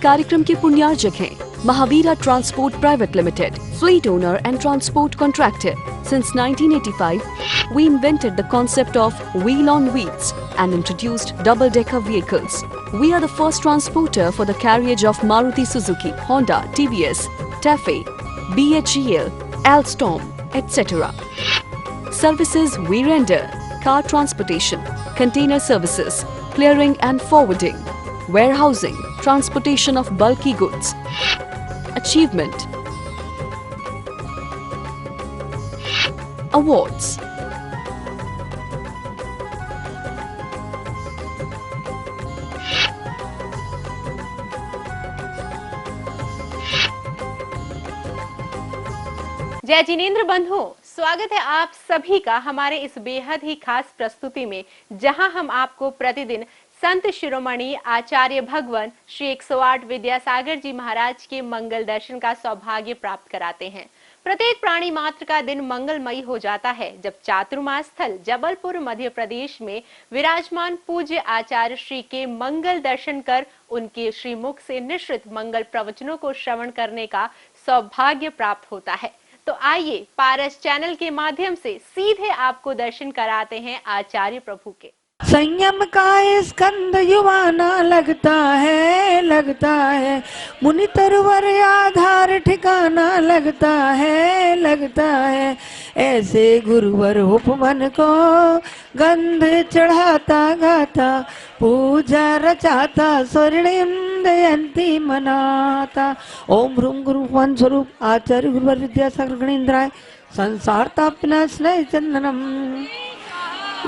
कार्यक्रम के पुण्यार्जक हैं Mahavira Transport Private Limited, fleet owner and transport contractor. Since 1985, we invented the concept of wheel on wheels and introduced double-decker vehicles. We are the first transporter for the carriage of Maruti Suzuki, Honda, TVS, TAFE, BHEL, Alstom, etc. Services we render: car transportation, container services, clearing and forwarding, warehousing, transportation of bulky goods. Achievement. Awards. जय जिनेंद्र बंधुओं, स्वागत है आप सभी का हमारे इस बेहद ही खास प्रस्तुति में, जहां हम आपको प्रतिदिन संत शिरोमणि आचार्य भगवान श्री 108 विद्यासागर जी महाराज के मंगल दर्शन का सौभाग्य प्राप्त कराते हैं। प्रत्येक प्राणी मात्र का दिन मंगलमयी हो जाता है जब चातुर्मास स्थल जबलपुर मध्य प्रदेश में विराजमान पूज्य आचार्य श्री के मंगल दर्शन कर उनके श्रीमुख से निश्चित मंगल प्रवचनों को श्रवण करने का सौभाग्य प्राप्त होता है। तो आइए पारस चैनल के माध्यम से सीधे आपको दर्शन कराते हैं आचार्य प्रभु के। संयम का स्कंद युवाना लगता है मुनि तरवर आधार ठिकाना लगता है ऐसे गुरुवर उपवन को गंध चढ़ाता गाता पूजा रचाता स्वर्णिम दयंती मनाता। ओम ह्रूम गुरु उपवन स्वरूप आचार्य गुरुवर विद्यासागर गणेन्द्राय संसार तापना स्नेह चंदनम।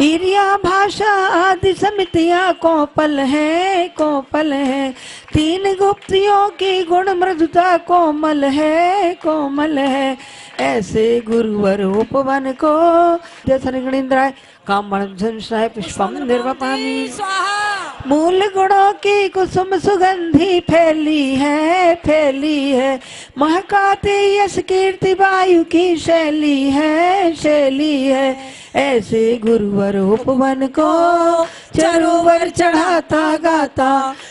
ईरिया भाषा आदि समितियाँ कोपल है तीन गुप्तियों की गुण मृदुता कोमल है ऐसे गुरुवर उपवन को जैसे गणेन्द्राय कामण संशय पुष्पम निर्वपामि। मूल गुणों की कुसुम सुगंधी फैली है महकाती यश कीर्ति वायु की शैली है ऐसे गुरुवर उपवन को चरोवर चढ़ाता गाता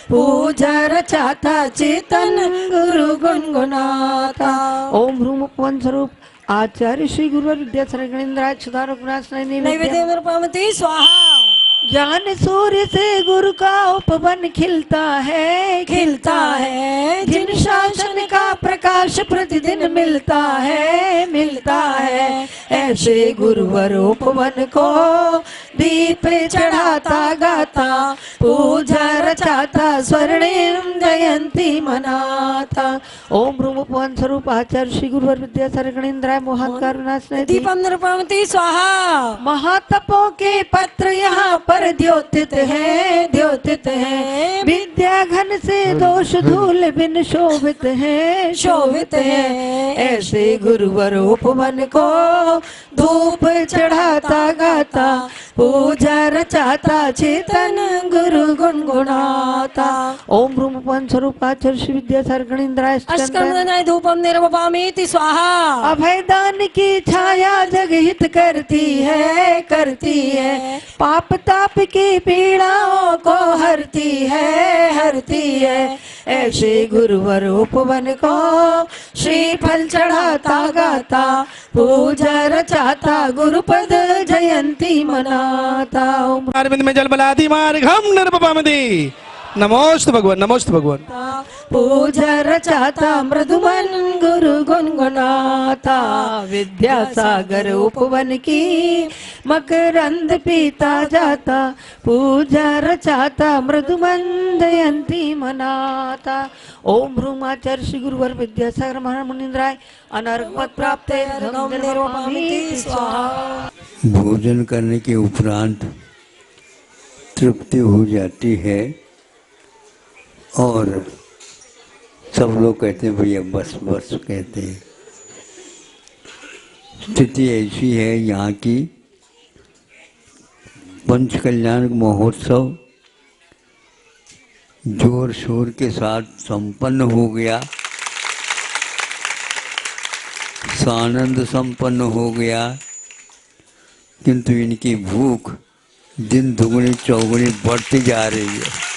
पूजा रचाता चेतन गुरु गुनगुनाता। ओम ह्रूम उपवन स्वरूप आचार्य श्री गुरुवर विद्यासागर गणेन्द्राय क्षुधा रघुनाथ नैवेद्य स्वाहा। ज्ञान सूर्य से गुरु का उपवन खिलता है जिन शासन का प्रकाश प्रतिदिन मिलता है ऐसे गुरुवर उपवन को दीप चढ़ाता गाता पूजा रचाता स्वर्णिम जयंती मनाता। ओम ह्रूम उपवन स्वरूप आचार्य श्री गुरुवर विद्यासागर गणेन्द्राय मोहन करुणास दीपम निरूपमति स्वाहा। महातपों के पत्र यहाँ पर द्योतित है विद्या घन से दोष धूल बिन शोभित है ऐसे गुरुवर उपवन को धूप चढ़ाता गाता पूजा रचाता चेतन गुरु गुनगुनाता। ओम ह्रूम उपवन स्वरूप आचार्य श्री विद्यासागर गणेन्द्राय अष्टकंदनाय धूपम निर्वपामीति स्वाहा। अभयदान की छाया जगहित करती है पाप ताप की पीड़ाओं को हरती है ऐसे गुरुवर उपवन को श्रीफल चढ़ाता गाता पूजा रचाता गुरुपद जयंती मनाता। अरविंद में जल बलादी मार्गम नरपपामदि नमोस्तु भगवान पूजा रचाता मृदुमन गुरु गुनगुनाता। विद्यासागर उपवन की मकरंद पीता जाता पूजा रचाता मृदुमन जयंती मनाता। ओम ह्रूम आचार्य श्री गुरुवर विद्यासागर महाराज मुनीन्द्राय अनर्घ पद प्राप्त स्वाहा। भोजन करने के उपरांत तृप्ति हो जाती है और सब लोग कहते हैं भैया बस कहते हैं। स्थिति ऐसी है यहाँ की, पंच कल्याण महोत्सव जोर शोर के साथ संपन्न हो गया, सानंद संपन्न हो गया, किंतु इनकी भूख दिन दुगनी चौगुनी बढ़ती जा रही है।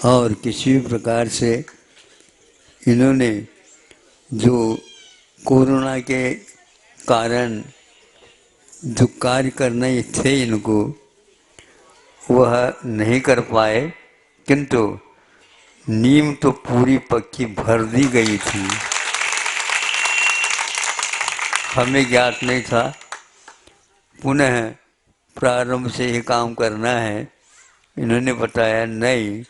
और किसी भी प्रकार से इन्होंने जो कोरोना के कारण जो कार्य करने थे इनको वह नहीं कर पाए, किंतु नींव तो पूरी पक्की भर दी गई थी। हमें ज्ञात नहीं था, पुनः प्रारंभ से ही काम करना है। इन्होंने बताया नहीं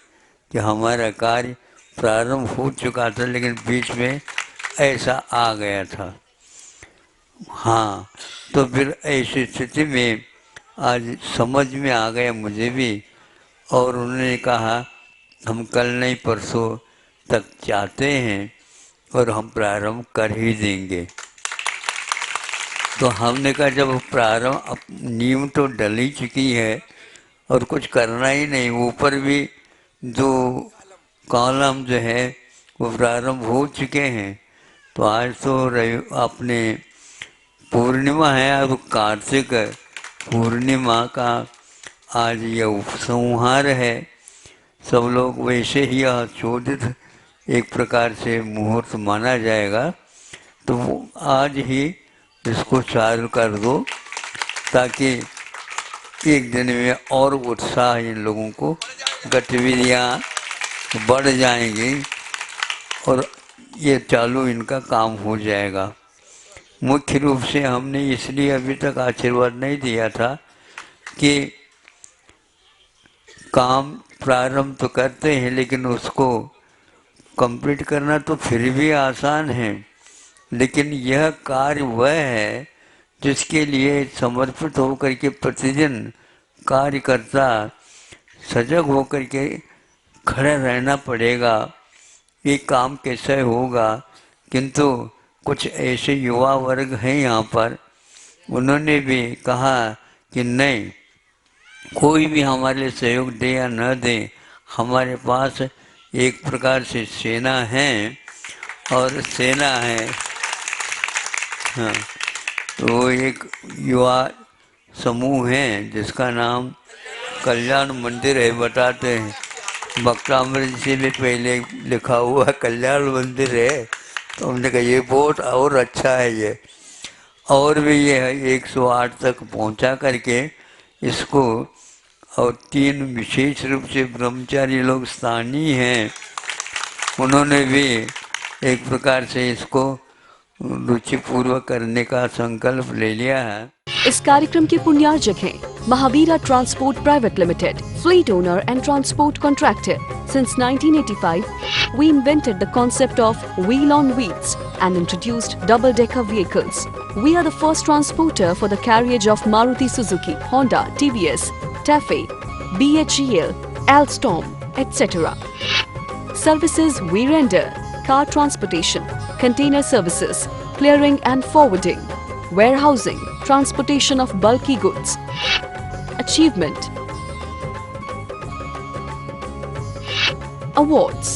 कि हमारा कार्य प्रारंभ हो चुका था, लेकिन बीच में ऐसा आ गया था। हाँ, तो फिर ऐसी स्थिति में आज समझ में आ गया मुझे भी, और उन्होंने कहा हम कल नहीं परसों तक चाहते हैं और हम प्रारंभ कर ही देंगे। तो हमने कहा जब प्रारंभ नींव तो डल ही चुकी है और कुछ करना ही नहीं, ऊपर भी जो कॉलम जो है वो प्रारंभ हो चुके हैं। तो आज तो अपने पूर्णिमा है, अब कार्तिक पूर्णिमा का आज यह उपसंहार है। सब लोग वैसे ही यह चोदित एक प्रकार से मुहूर्त माना जाएगा, तो आज ही इसको चालू कर दो ताकि एक दिन में और उत्साह इन लोगों को गतिविधियाँ बढ़ जाएंगी और ये चालू इनका काम हो जाएगा। मुख्य रूप से हमने इसलिए अभी तक आशीर्वाद नहीं दिया था कि काम प्रारंभ तो करते हैं लेकिन उसको कंप्लीट करना तो फिर भी आसान है, लेकिन यह कार्य वह है जिसके लिए समर्पित होकर के प्रतिदिन कार्यकर्ता सजग होकर के खड़ा रहना पड़ेगा। ये काम कैसे होगा, किंतु कुछ ऐसे युवा वर्ग हैं यहाँ पर, उन्होंने भी कहा कि नहीं, कोई भी हमारे लिए सहयोग दे या न दे, हमारे पास एक प्रकार से सेना है और सेना है। हाँ, तो एक युवा समूह है जिसका नाम कल्याण मंदिर है, बताते हैं भक्तामृत से भी पहले लिखा हुआ कल्याण मंदिर है। तो हमने कहा ये बहुत और अच्छा है ये, और भी ये 108 तक पहुंचा करके इसको, और 3 विशेष रूप से ब्रह्मचारी लोग स्थानीय हैं, उन्होंने भी एक प्रकार से इसको रुचिपूर्वक करने का संकल्प ले लिया है। इस कार्यक्रम के पुण्यार्जक हैं Mahavira transport private limited, fleet owner and transport contractor. Since 1985, we invented the concept of wheel on wheels and introduced double-decker vehicles. We are the first transporter for the carriage of Maruti Suzuki, Honda, TVS, TAFE, BHEL, Alstom, etc. Services we render: car transportation, container services, clearing and forwarding, warehousing, transportation of bulky goods. Achievement. Awards.